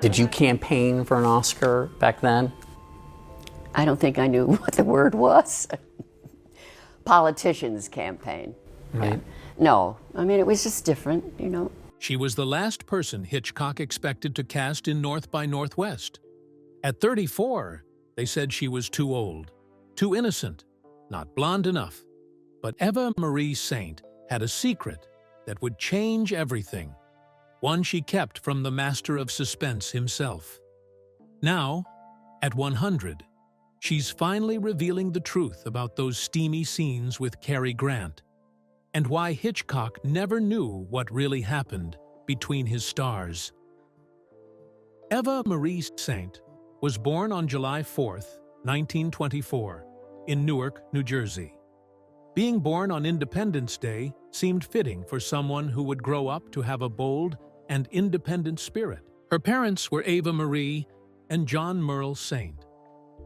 Did you campaign for an Oscar back then? I don't think I knew what the word was. Politicians campaign. Right. Yeah. No, I mean, it was just different, you know. She was the last person Hitchcock expected to cast in North by Northwest. At 34, they said she was too old, too innocent, not blonde enough. But Eva Marie Saint had a secret that would change everything, one she kept from the Master of Suspense himself. Now, at 100, she's finally revealing the truth about those steamy scenes with Cary Grant, and why Hitchcock never knew what really happened between his stars. Eva Marie Saint was born on July 4, 1924, in Newark, New Jersey. Being born on Independence Day seemed fitting for someone who would grow up to have a bold and independent spirit. Her parents were Eva Marie and John Merle Saint.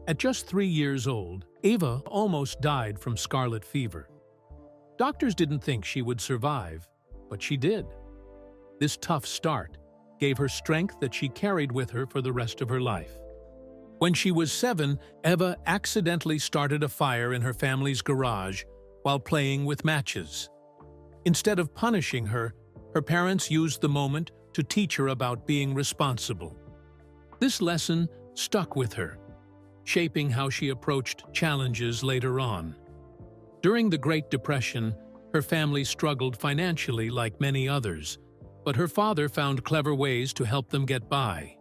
At just 3 years old, Eva almost died from scarlet fever. Doctors didn't think she would survive, but she did. This tough start gave her strength that she carried with her for the rest of her life. When she was 7, Eva accidentally started a fire in her family's garage while playing with matches. Instead of punishing her, her parents used the moment to teach her about being responsible. This lesson stuck with her, shaping how she approached challenges later on. During the Great Depression, her family struggled financially like many others, but her father found clever ways to help them get by.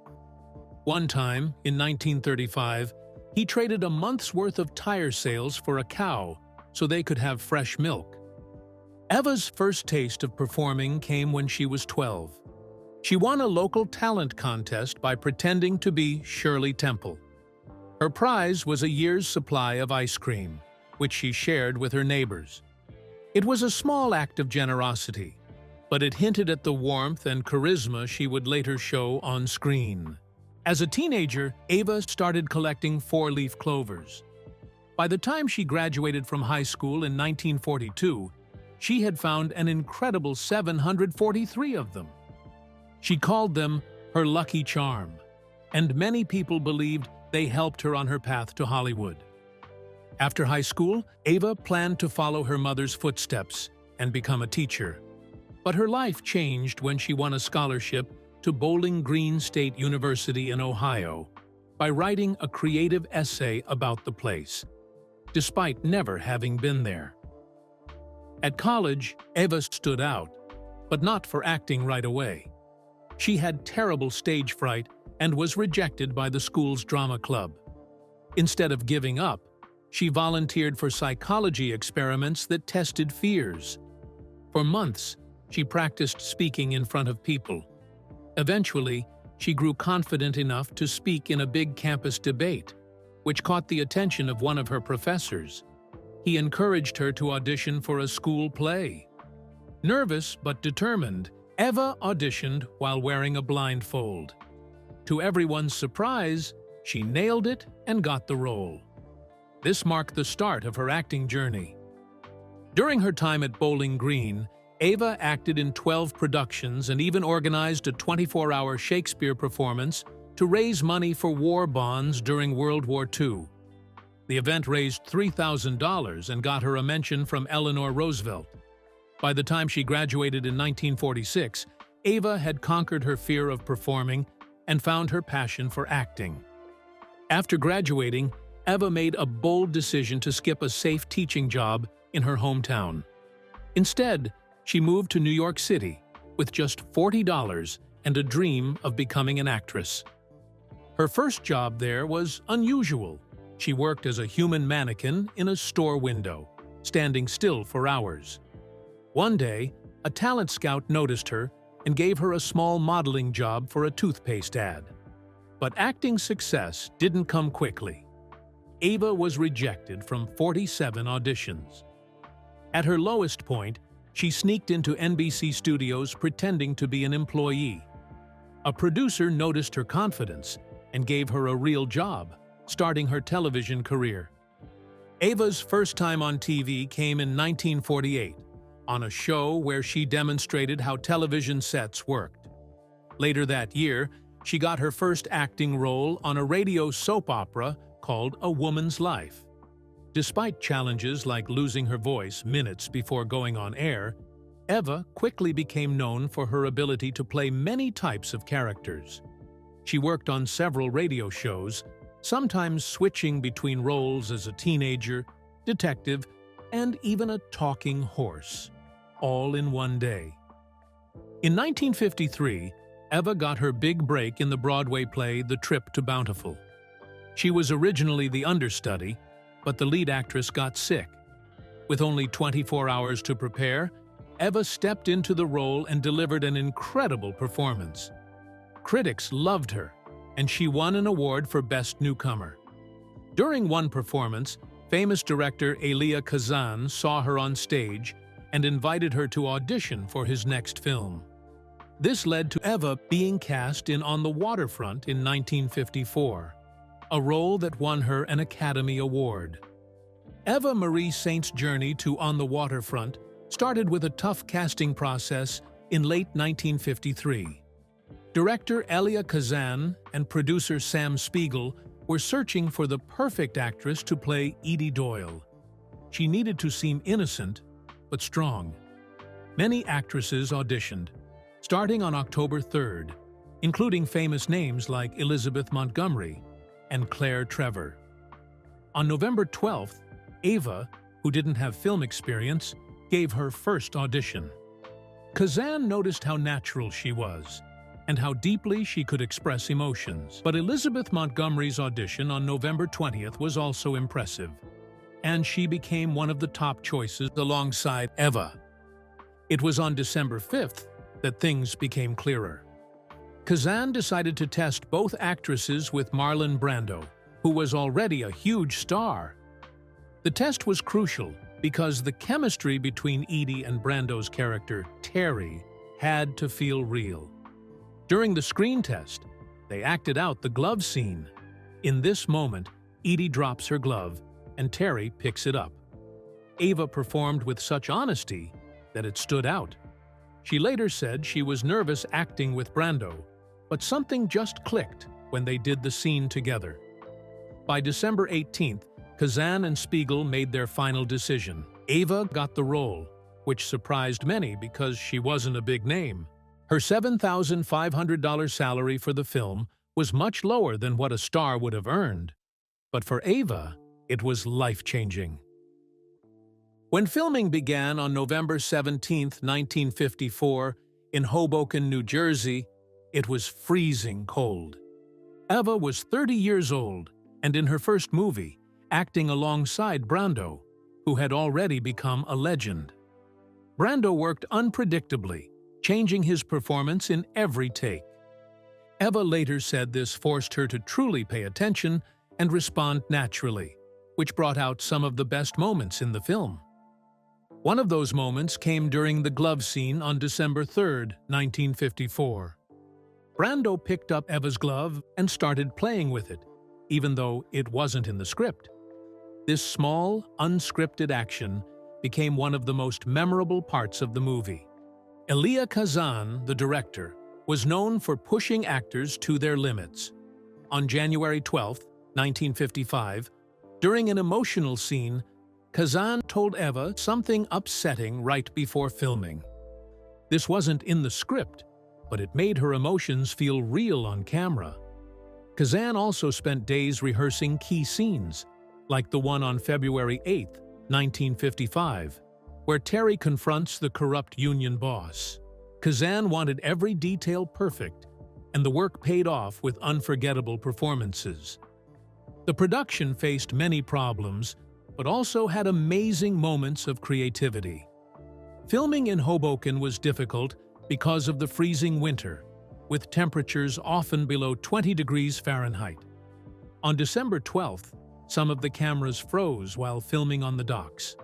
One time, in 1935, he traded a month's worth of tire sales for a cow so they could have fresh milk. Eva's first taste of performing came when she was 12. She won a local talent contest by pretending to be Shirley Temple. Her prize was a year's supply of ice cream, which she shared with her neighbors. It was a small act of generosity, but it hinted at the warmth and charisma she would later show on screen. As a teenager, Eva started collecting four-leaf clovers. By the time she graduated from high school in 1942, she had found an incredible 743 of them. She called them her lucky charm, and many people believed they helped her on her path to Hollywood. After high school, Eva planned to follow her mother's footsteps and become a teacher. But her life changed when she won a scholarship to Bowling Green State University in Ohio by writing a creative essay about the place, despite never having been there. At college, Eva stood out, but not for acting right away. She had terrible stage fright and was rejected by the school's drama club. Instead of giving up, she volunteered for psychology experiments that tested fears. For months, she practiced speaking in front of people. Eventually, she grew confident enough to speak in a big campus debate, which caught the attention of one of her professors. He encouraged her to audition for a school play. Nervous but determined, Eva auditioned while wearing a blindfold. To everyone's surprise, she nailed it and got the role. This marked the start of her acting journey. During her time at Bowling Green, Eva acted in 12 productions and even organized a 24-hour Shakespeare performance to raise money for war bonds during World War II. The event raised $3,000 and got her a mention from Eleanor Roosevelt. By the time she graduated in 1946, Eva had conquered her fear of performing and found her passion for acting. After graduating, Eva made a bold decision to skip a safe teaching job in her hometown. Instead, she moved to New York City with just $40 and a dream of becoming an actress. Her first job there was unusual. She worked as a human mannequin in a store window, standing still for hours. One day, a talent scout noticed her and gave her a small modeling job for a toothpaste ad. But acting success didn't come quickly. Eva was rejected from 47 auditions. At her lowest point, she sneaked into NBC studios pretending to be an employee. A producer noticed her confidence and gave her a real job, starting her television career. Eva's first time on TV came in 1948, on a show where she demonstrated how television sets worked. Later that year, she got her first acting role on a radio soap opera called A Woman's Life. Despite challenges like losing her voice minutes before going on air, Eva quickly became known for her ability to play many types of characters. She worked on several radio shows, sometimes switching between roles as a teenager, detective, and even a talking horse, all in one day. In 1953, Eva got her big break in the Broadway play The Trip to Bountiful. She was originally the understudy, but the lead actress got sick. With only 24 hours to prepare, Eva stepped into the role and delivered an incredible performance. Critics loved her, and she won an award for Best Newcomer. During one performance, famous director Elia Kazan saw her on stage and invited her to audition for his next film. This led to Eva being cast in On the Waterfront in 1954, a role that won her an Academy Award. Eva Marie Saint's journey to On the Waterfront started with a tough casting process in late 1953. Director Elia Kazan and producer Sam Spiegel were searching for the perfect actress to play Edie Doyle. She needed to seem innocent, but strong. Many actresses auditioned, starting on October 3rd, including famous names like Elizabeth Montgomery and Claire Trevor. On November 12th, Eva, who didn't have film experience, gave her first audition. Kazan noticed how natural she was and how deeply she could express emotions. But Elizabeth Montgomery's audition on November 20th was also impressive, and she became one of the top choices alongside Eva. It was on December 5th that things became clearer. Kazan decided to test both actresses with Marlon Brando, who was already a huge star. The test was crucial because the chemistry between Edie and Brando's character, Terry, had to feel real. During the screen test, they acted out the glove scene. In this moment, Edie drops her glove and Terry picks it up. Eva performed with such honesty that it stood out. She later said she was nervous acting with Brando, but something just clicked when they did the scene together. By December 18th, Kazan and Spiegel made their final decision. Eva got the role, which surprised many because she wasn't a big name. Her $7,500 salary for the film was much lower than what a star would have earned. But for Eva, it was life-changing. When filming began on November 17, 1954, in Hoboken, New Jersey, it was freezing cold. Eva was 30 years old and in her first movie, acting alongside Brando, who had already become a legend. Brando worked unpredictably, changing his performance in every take. Eva later said this forced her to truly pay attention and respond naturally, which brought out some of the best moments in the film. One of those moments came during the glove scene on December 3, 1954. Brando picked up Eva's glove and started playing with it, even though it wasn't in the script. This small, unscripted action became one of the most memorable parts of the movie. Elia Kazan, the director, was known for pushing actors to their limits. On January 12, 1955, during an emotional scene, Kazan told Eva something upsetting right before filming. This wasn't in the script, but it made her emotions feel real on camera. Kazan also spent days rehearsing key scenes, like the one on February 8, 1955, where Terry confronts the corrupt union boss. Kazan wanted every detail perfect, and the work paid off with unforgettable performances. The production faced many problems, but also had amazing moments of creativity. Filming in Hoboken was difficult because of the freezing winter, with temperatures often below 20 degrees Fahrenheit. On December 12th, some of the cameras froze while filming on the docks.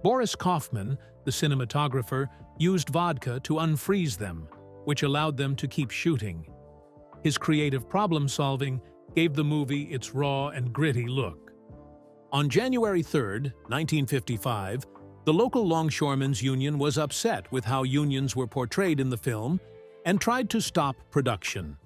Boris Kaufman, the cinematographer, used vodka to unfreeze them, which allowed them to keep shooting. His creative problem-solving gave the movie its raw and gritty look. On January 3, 1955, the local longshoremen's union was upset with how unions were portrayed in the film and tried to stop production.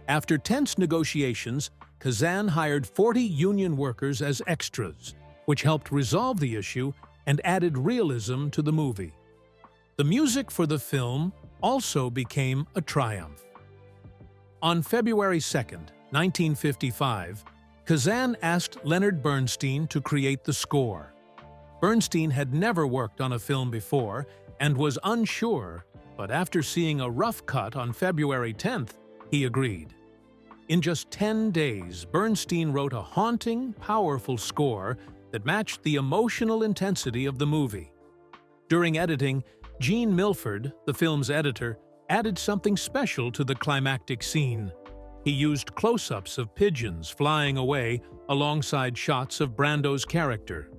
After tense negotiations, Kazan hired 40 union workers as extras, which helped resolve the issue and added realism to the movie. The music for the film also became a triumph. On February 2, 1955, Kazan asked Leonard Bernstein to create the score. Bernstein had never worked on a film before and was unsure, but after seeing a rough cut on February 10th, he agreed. In just 10 days, Bernstein wrote a haunting, powerful score that matched the emotional intensity of the movie. During editing, Gene Milford, the film's editor, added something special to the climactic scene. He used close-ups of pigeons flying away alongside shots of Brando's character.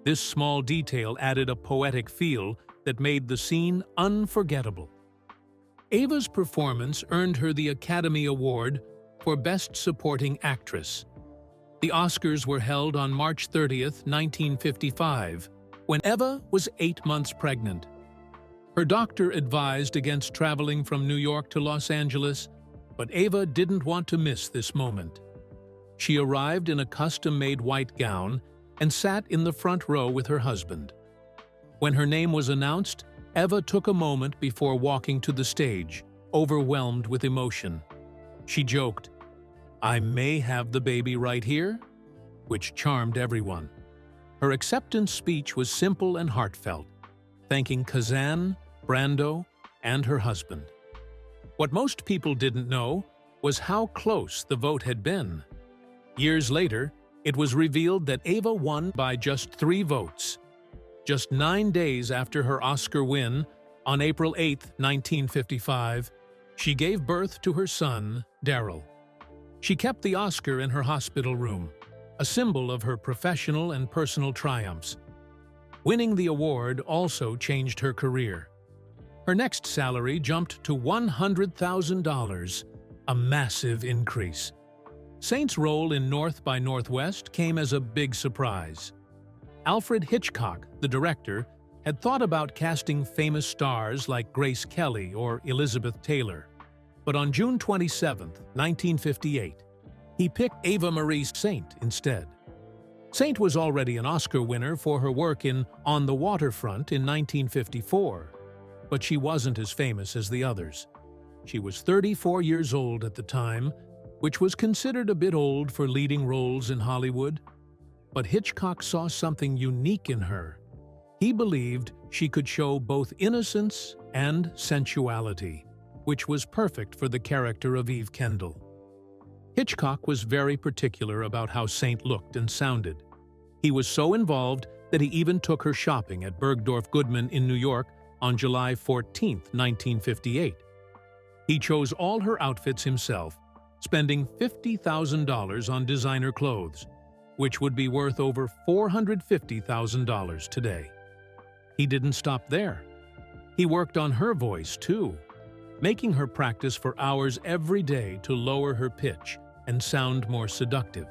This small detail added a poetic feel that made the scene unforgettable. Eva's performance earned her the Academy Award for Best Supporting Actress. The Oscars were held on March 30, 1955, when Eva was 8 months pregnant. Her doctor advised against traveling from New York to Los Angeles, but Eva didn't want to miss this moment. She arrived in a custom-made white gown and sat in the front row with her husband. When her name was announced, Eva took a moment before walking to the stage, overwhelmed with emotion. She joked, "I may have the baby right here," which charmed everyone. Her acceptance speech was simple and heartfelt, thanking Kazan, Brando, and her husband. What most people didn't know was how close the vote had been. Years later, it was revealed that Eva won by just 3 votes. Just 9 days after her Oscar win, on April 8, 1955, she gave birth to her son, Daryl. She kept the Oscar in her hospital room, a symbol of her professional and personal triumphs. Winning the award also changed her career. Her next salary jumped to $100,000, a massive increase. Saint's role in North by Northwest came as a big surprise. Alfred Hitchcock, the director, had thought about casting famous stars like Grace Kelly or Elizabeth Taylor. But on June 27, 1958, he picked Eva Marie Saint instead. Saint was already an Oscar winner for her work in On the Waterfront in 1954, but she wasn't as famous as the others. She was 34 years old at the time, which was considered a bit old for leading roles in Hollywood. But Hitchcock saw something unique in her. He believed she could show both innocence and sensuality, which was perfect for the character of Eve Kendall. Hitchcock was very particular about how Saint looked and sounded. He was so involved that he even took her shopping at Bergdorf Goodman in New York on July 14, 1958. He chose all her outfits himself, spending $50,000 on designer clothes, which would be worth over $450,000 today. He didn't stop there. He worked on her voice, too, making her practice for hours every day to lower her pitch and sound more seductive.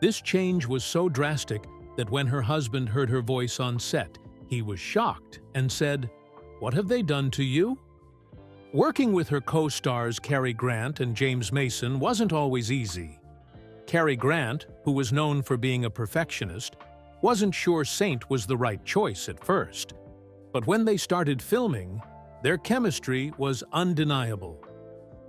This change was so drastic that when her husband heard her voice on set, he was shocked and said, "What have they done to you?" Working with her co-stars Cary Grant and James Mason wasn't always easy. Cary Grant, who was known for being a perfectionist, wasn't sure Saint was the right choice at first. But when they started filming, their chemistry was undeniable.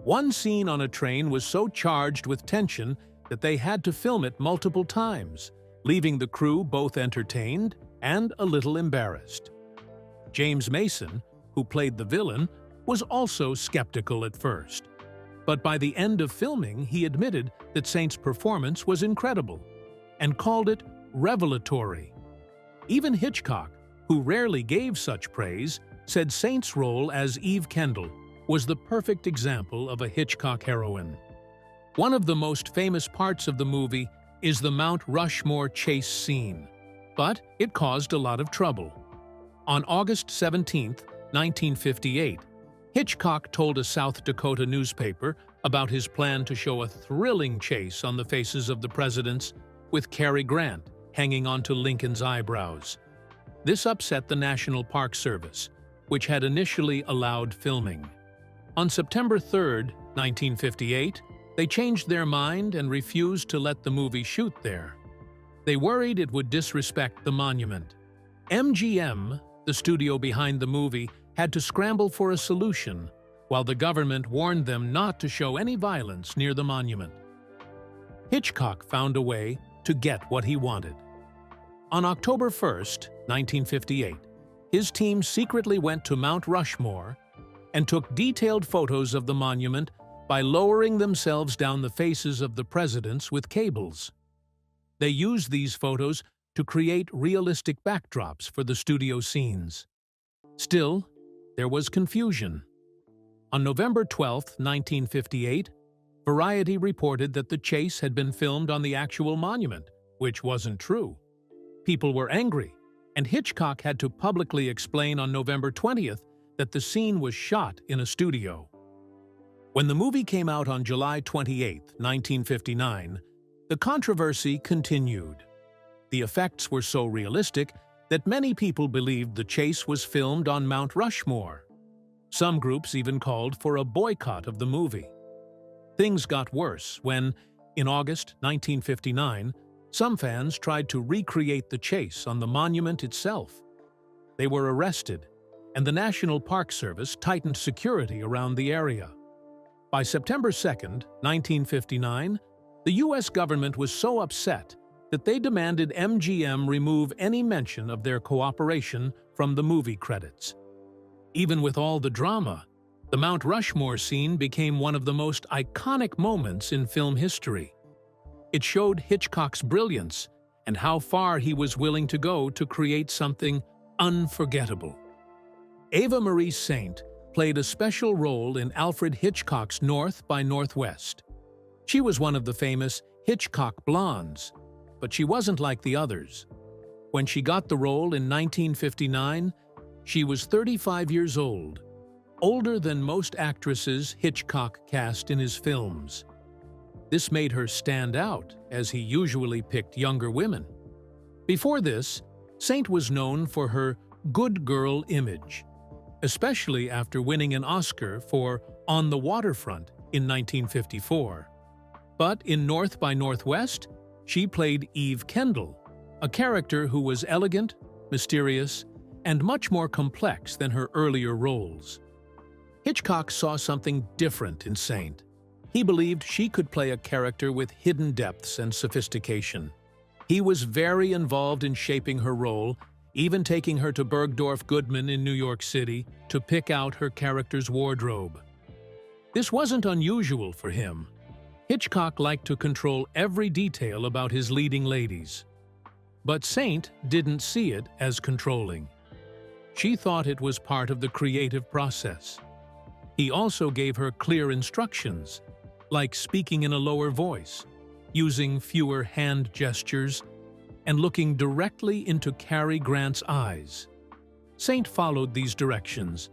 One scene on a train was so charged with tension that they had to film it multiple times, leaving the crew both entertained and a little embarrassed. James Mason, who played the villain, was also skeptical at first. But by the end of filming, he admitted that Saint's performance was incredible and called it revelatory. Even Hitchcock, who rarely gave such praise, said Saint's role as Eve Kendall was the perfect example of a Hitchcock heroine. One of the most famous parts of the movie is the Mount Rushmore chase scene, but it caused a lot of trouble. On August 17, 1958, Hitchcock told a South Dakota newspaper about his plan to show a thrilling chase on the faces of the presidents, with Cary Grant hanging onto Lincoln's eyebrows. This upset the National Park Service, which had initially allowed filming. On September 3, 1958, They changed their mind and refused to let the movie shoot there. They worried it would disrespect the monument. MGM, the studio behind the movie, had to scramble for a solution, while the government warned them not to show any violence near the monument. Hitchcock found a way to get what he wanted. On October 1, 1958, his team secretly went to Mount Rushmore and took detailed photos of the monument by lowering themselves down the faces of the presidents with cables. They used these photos to create realistic backdrops for the studio scenes. Still, there was confusion. On November 12, 1958, Variety reported that the chase had been filmed on the actual monument, which wasn't true. People were angry, and Hitchcock had to publicly explain on November 20th that the scene was shot in a studio. When the movie came out on July 28, 1959, the controversy continued. The effects were so realistic that many people believed the chase was filmed on Mount Rushmore. Some groups even called for a boycott of the movie. Things got worse when, in August 1959, some fans tried to recreate the chase on the monument itself. They were arrested, and the National Park Service tightened security around the area. By September 2, 1959, the U.S. government was so upset that they demanded MGM remove any mention of their cooperation from the movie credits. Even with all the drama, the Mount Rushmore scene became one of the most iconic moments in film history. It showed Hitchcock's brilliance and how far he was willing to go to create something unforgettable. Eva Marie Saint played a special role in Alfred Hitchcock's North by Northwest. She was one of the famous Hitchcock blondes, but she wasn't like the others. When she got the role in 1959, she was 35 years old, older than most actresses Hitchcock cast in his films. This made her stand out, as he usually picked younger women. Before this, Saint was known for her good girl image, especially after winning an Oscar for On the Waterfront in 1954. But in North by Northwest, she played Eve Kendall, a character who was elegant, mysterious, and much more complex than her earlier roles. Hitchcock saw something different in Saint. He believed she could play a character with hidden depths and sophistication. He was very involved in shaping her role, even taking her to Bergdorf Goodman in New York City to pick out her character's wardrobe. This wasn't unusual for him. Hitchcock liked to control every detail about his leading ladies. But Saint didn't see it as controlling. She thought it was part of the creative process. He also gave her clear instructions, like speaking in a lower voice, using fewer hand gestures, and looking directly into Cary Grant's eyes. Saint followed these directions,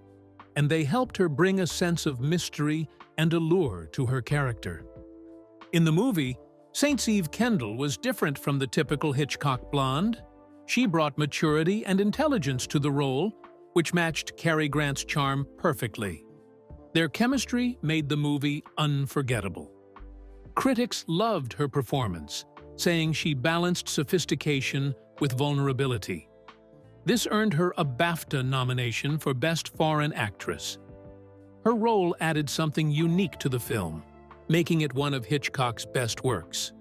and they helped her bring a sense of mystery and allure to her character. In the movie, Saint's Eve Kendall was different from the typical Hitchcock blonde. She brought maturity and intelligence to the role, which matched Cary Grant's charm perfectly. Their chemistry made the movie unforgettable. Critics loved her performance, saying she balanced sophistication with vulnerability. This earned her a BAFTA nomination for Best Foreign Actress. Her role added something unique to the film, making it one of Hitchcock's best works.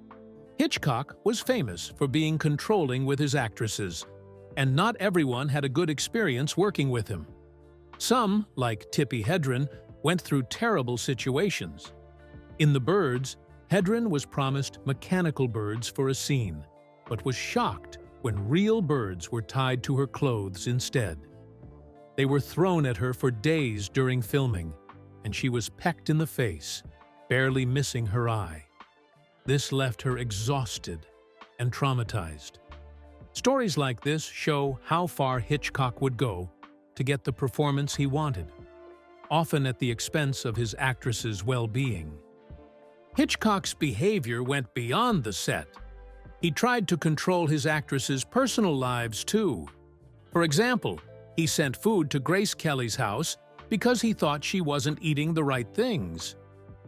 Hitchcock was famous for being controlling with his actresses, and not everyone had a good experience working with him. Some, like Tippi Hedren, went through terrible situations. In The Birds, Hedren was promised mechanical birds for a scene, but was shocked when real birds were tied to her clothes instead. They were thrown at her for days during filming, and she was pecked in the face, barely missing her eye. This left her exhausted and traumatized. Stories like this show how far Hitchcock would go to get the performance he wanted, often at the expense of his actress's well-being. Hitchcock's behavior went beyond the set. He tried to control his actresses' personal lives too. For example, he sent food to Grace Kelly's house because he thought she wasn't eating the right things.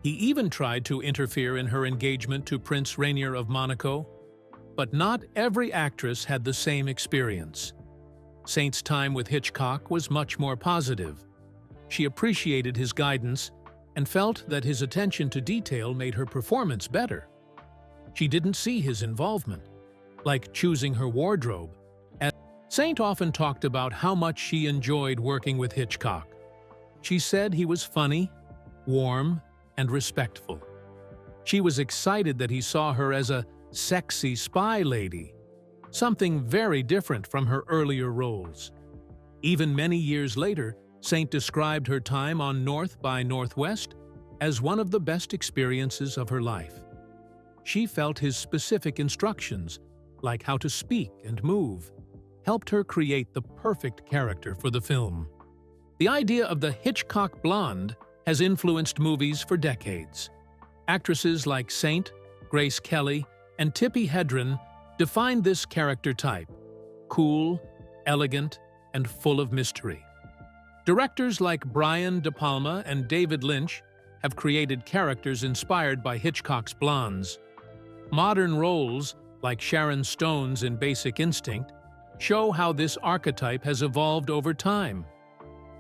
He even tried to interfere in her engagement to Prince Rainier of Monaco, but not every actress had the same experience. Saint's time with Hitchcock was much more positive. She appreciated his guidance and felt that his attention to detail made her performance better. She didn't see his involvement, like choosing her wardrobe. Saint often talked about how much she enjoyed working with Hitchcock. She said he was funny, warm, and respectful. She was excited that he saw her as a sexy spy lady, something very different from her earlier roles. Even many years later, Saint described her time on North by Northwest as one of the best experiences of her life. She felt his specific instructions, like how to speak and move, helped her create the perfect character for the film. The idea of the Hitchcock blonde has influenced movies for decades. Actresses like Saint, Grace Kelly, and Tippi Hedren defined this character type: cool, elegant, and full of mystery. Directors like Brian De Palma and David Lynch have created characters inspired by Hitchcock's blondes. Modern roles, like Sharon Stone's in Basic Instinct, show how this archetype has evolved over time.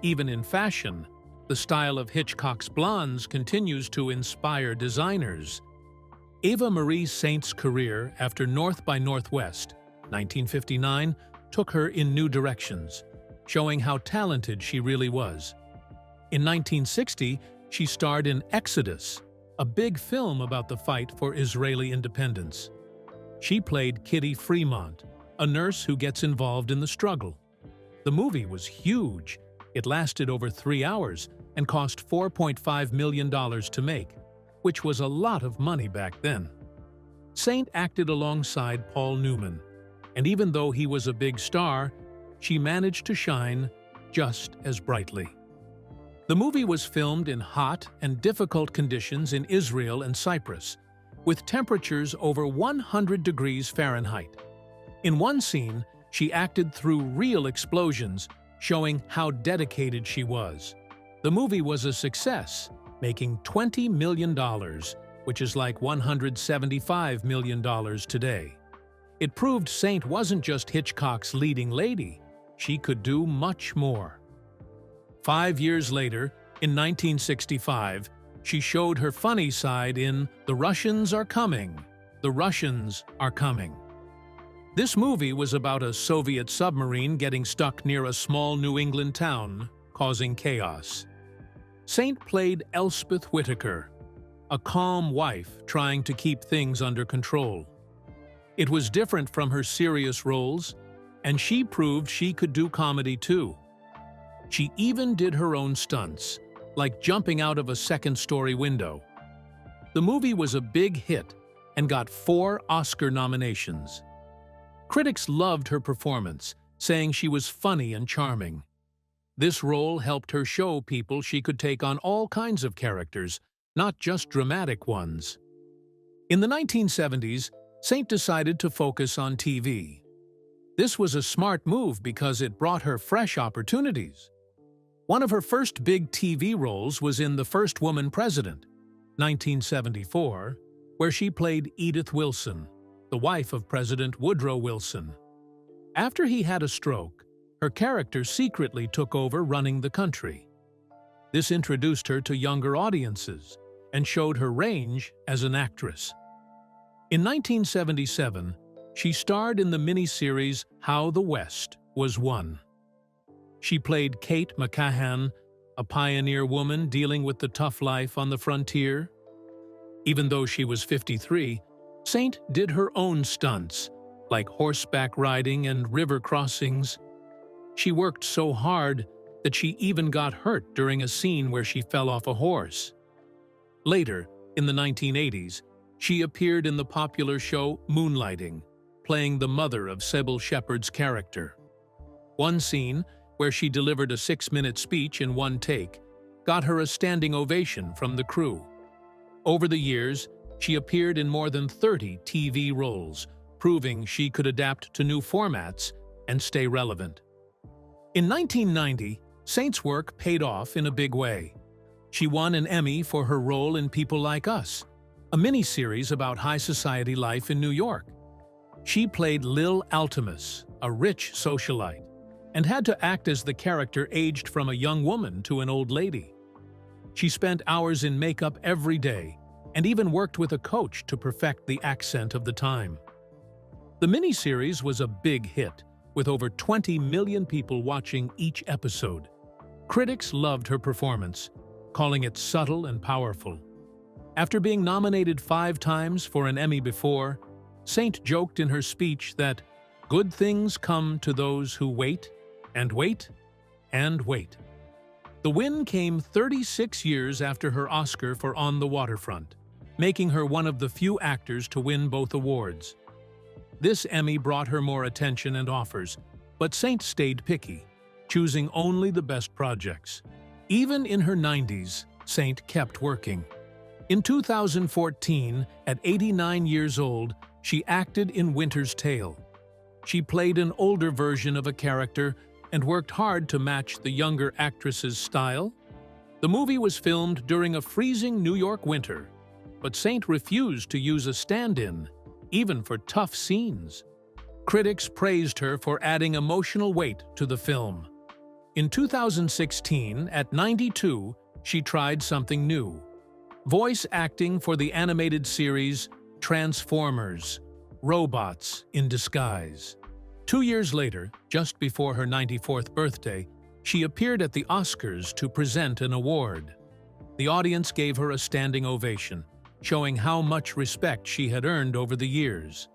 Even in fashion, the style of Hitchcock's blondes continues to inspire designers. Eva Marie Saint's career after North by Northwest, 1959, took her in new directions, showing how talented she really was. In 1960, she starred in Exodus, a big film about the fight for Israeli independence. She played Kitty Fremont, a nurse who gets involved in the struggle. The movie was huge. It lasted over 3 hours and cost $4.5 million to make, which was a lot of money back then. Saint acted alongside Paul Newman, and even though he was a big star, she managed to shine just as brightly. The movie was filmed in hot and difficult conditions in Israel and Cyprus, with temperatures over 100 degrees Fahrenheit. In one scene, she acted through real explosions, showing how dedicated she was. The movie was a success, making $20 million, which is like $175 million today. It proved Saint wasn't just Hitchcock's leading lady. She could do much more. 5 years later, in 1965, she showed her funny side in The Russians Are Coming. The Russians Are Coming. This movie was about a Soviet submarine getting stuck near a small New England town, causing chaos. Saint played Elspeth Whitaker, a calm wife trying to keep things under control. It was different from her serious roles, and she proved she could do comedy too. She even did her own stunts, like jumping out of a second-story window. The movie was a big hit and got 4 Oscar nominations. Critics loved her performance, saying she was funny and charming. This role helped her show people she could take on all kinds of characters, not just dramatic ones. In the 1970s, Saint decided to focus on TV. This was a smart move because it brought her fresh opportunities. One of her first big TV roles was in The First Woman President, 1974, where she played Edith Wilson, the wife of President Woodrow Wilson. After he had a stroke, her character secretly took over running the country. This introduced her to younger audiences and showed her range as an actress. In 1977, she starred in the miniseries How the West Was Won. She played Kate McCahan, a pioneer woman dealing with the tough life on the frontier. Even though she was 53, Saint did her own stunts, like horseback riding and river crossings. She worked so hard that she even got hurt during a scene where she fell off a horse. Later, in the 1980s, she appeared in the popular show Moonlighting, playing the mother of Sybil Shepherd's character. One scene, where she delivered a 6-minute speech in one take, got her a standing ovation from the crew. Over the years, she appeared in more than 30 TV roles, proving she could adapt to new formats and stay relevant. In 1990, Saint's work paid off in a big way. She won an Emmy for her role in People Like Us, a miniseries about high society life in New York. She played Lil Altimus, a rich socialite, and had to act as the character aged from a young woman to an old lady. She spent hours in makeup every day and even worked with a coach to perfect the accent of the time. The miniseries was a big hit, with over 20 million people watching each episode. Critics loved her performance, calling it subtle and powerful. After being nominated 5 times for an Emmy before, Saint joked in her speech that good things come to those who wait and wait and wait. The win came 36 years after her Oscar for On the Waterfront, making her one of the few actors to win both awards. This Emmy brought her more attention and offers, but Saint stayed picky, choosing only the best projects. Even in her 90s, Saint kept working. In 2014, at 89 years old, she acted in Winter's Tale. She played an older version of a character and worked hard to match the younger actress's style. The movie was filmed during a freezing New York winter, but Saint refused to use a stand-in, even for tough scenes. Critics praised her for adding emotional weight to the film. In 2016, at 92, she tried something new: voice acting for the animated series Transformers: Robots in Disguise. 2 years later, just before her 94th birthday, she appeared at the Oscars to present an award. The audience gave her a standing ovation, showing how much respect she had earned over the years.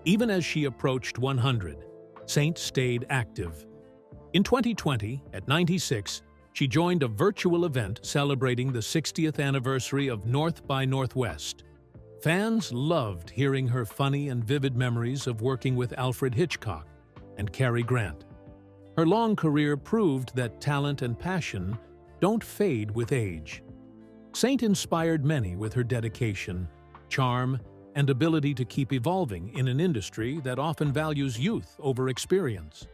Even as she approached 100, Saint stayed active. In 2020, at 96, she joined a virtual event celebrating the 60th anniversary of North by Northwest. Fans loved hearing her funny and vivid memories of working with Alfred Hitchcock and Cary Grant. Her long career proved that talent and passion don't fade with age. Saint inspired many with her dedication, charm, and ability to keep evolving in an industry that often values youth over experience.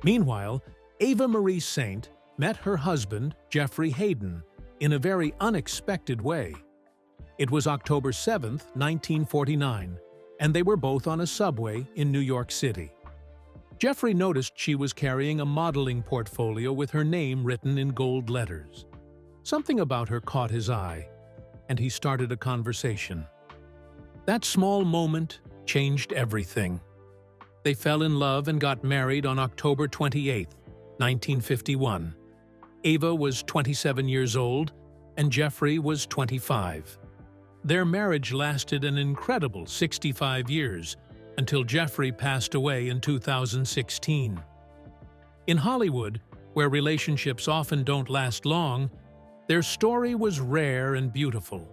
Meanwhile, Eva Marie Saint met her husband, Jeffrey Hayden, in a very unexpected way. It was October 7, 1949, and they were both on a subway in New York City. Jeffrey noticed she was carrying a modeling portfolio with her name written in gold letters. Something about her caught his eye, and he started a conversation. That small moment changed everything. They fell in love and got married on October 28, 1951. Eva was 27 years old, and Jeffrey was 25. Their marriage lasted an incredible 65 years, until Jeffrey passed away in 2016. In Hollywood, where relationships often don't last long, their story was rare and beautiful.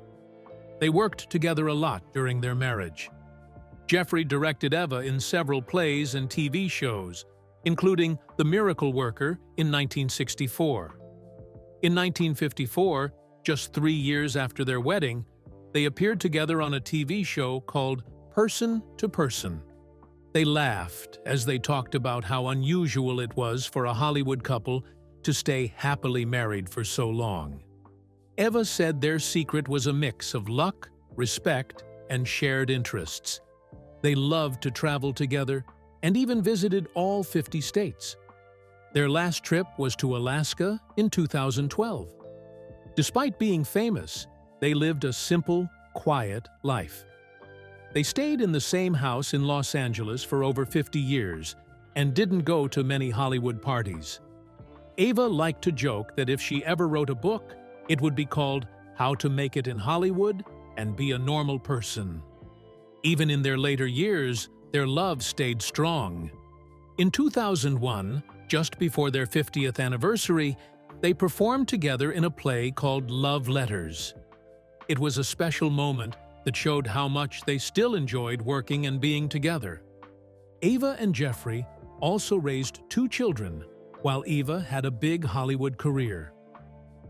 They worked together a lot during their marriage. Jeffrey directed Eva in several plays and TV shows, including The Miracle Worker in 1964. In 1954, just 3 years after their wedding, they appeared together on a TV show called Person to Person. They laughed as they talked about how unusual it was for a Hollywood couple to stay happily married for so long. Eva said their secret was a mix of luck, respect, and shared interests. They loved to travel together and even visited all 50 states. Their last trip was to Alaska in 2012. Despite being famous, they lived a simple, quiet life. They stayed in the same house in Los Angeles for over 50 years and didn't go to many Hollywood parties. Eva liked to joke that if she ever wrote a book, it would be called How to Make It in Hollywood and Be a Normal Person. Even in their later years, their love stayed strong. In 2001, just before their 50th anniversary, they performed together in a play called Love Letters. It was a special moment that showed how much they still enjoyed working and being together. Eva and Jeffrey also raised 2 children, while Eva had a big Hollywood career.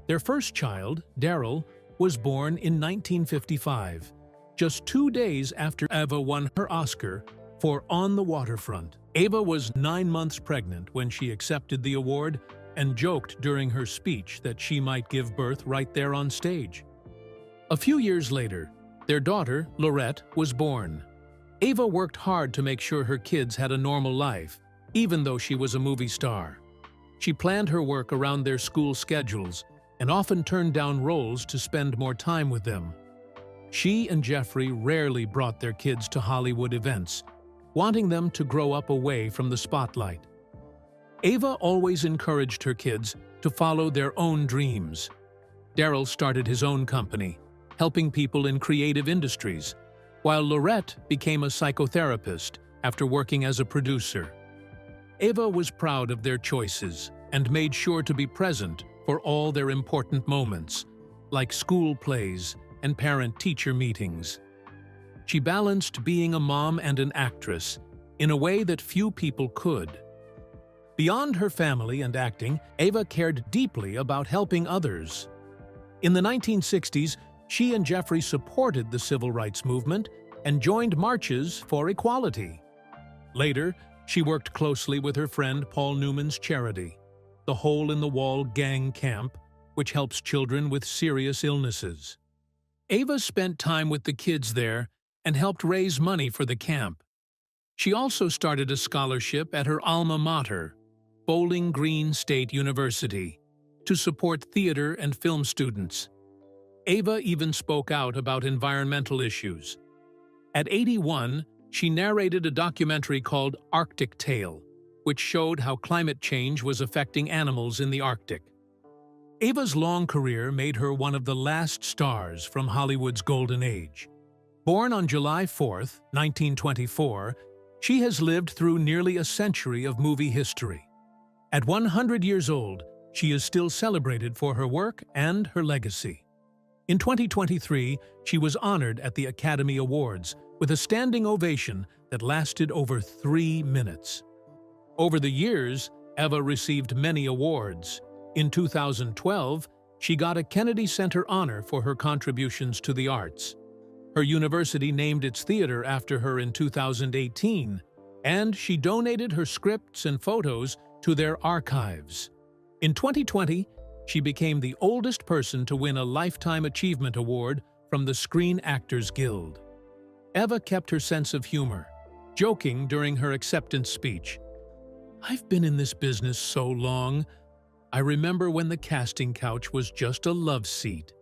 Their first child, Daryl, was born in 1955, just 2 days after Eva won her Oscar for On the Waterfront. Eva was 9 months pregnant when she accepted the award, and joked during her speech that she might give birth right there on stage. A few years later, their daughter, Laurette, was born. Eva worked hard to make sure her kids had a normal life, even though she was a movie star. She planned her work around their school schedules and often turned down roles to spend more time with them. She and Jeffrey rarely brought their kids to Hollywood events, wanting them to grow up away from the spotlight. Eva always encouraged her kids to follow their own dreams. Daryl started his own company, helping people in creative industries, while Laurette became a psychotherapist after working as a producer. Eva was proud of their choices and made sure to be present for all their important moments, like school plays and parent-teacher meetings. She balanced being a mom and an actress in a way that few people could. Beyond her family and acting, Eva cared deeply about helping others. In the 1960s, she and Jeffrey supported the civil rights movement and joined marches for equality. Later, she worked closely with her friend Paul Newman's charity, the Hole in the Wall Gang Camp, which helps children with serious illnesses. Eva spent time with the kids there and helped raise money for the camp. She also started a scholarship at her alma mater, Bowling Green State University, to support theater and film students. Eva even spoke out about environmental issues. At 81, she narrated a documentary called Arctic Tale, which showed how climate change was affecting animals in the Arctic. Eva's long career made her one of the last stars from Hollywood's golden age. Born on July 4, 1924, she has lived through nearly a century of movie history. At 100 years old, she is still celebrated for her work and her legacy. In 2023, she was honored at the Academy Awards with a standing ovation that lasted over 3 minutes. Over the years, Eva received many awards. In 2012, she got a Kennedy Center honor for her contributions to the arts. Her university named its theater after her in 2018, and she donated her scripts and photos to their archives. In 2020, she became the oldest person to win a Lifetime Achievement Award from the Screen Actors Guild. Eva kept her sense of humor, joking during her acceptance speech. "I've been in this business so long. I remember when the casting couch was just a love seat."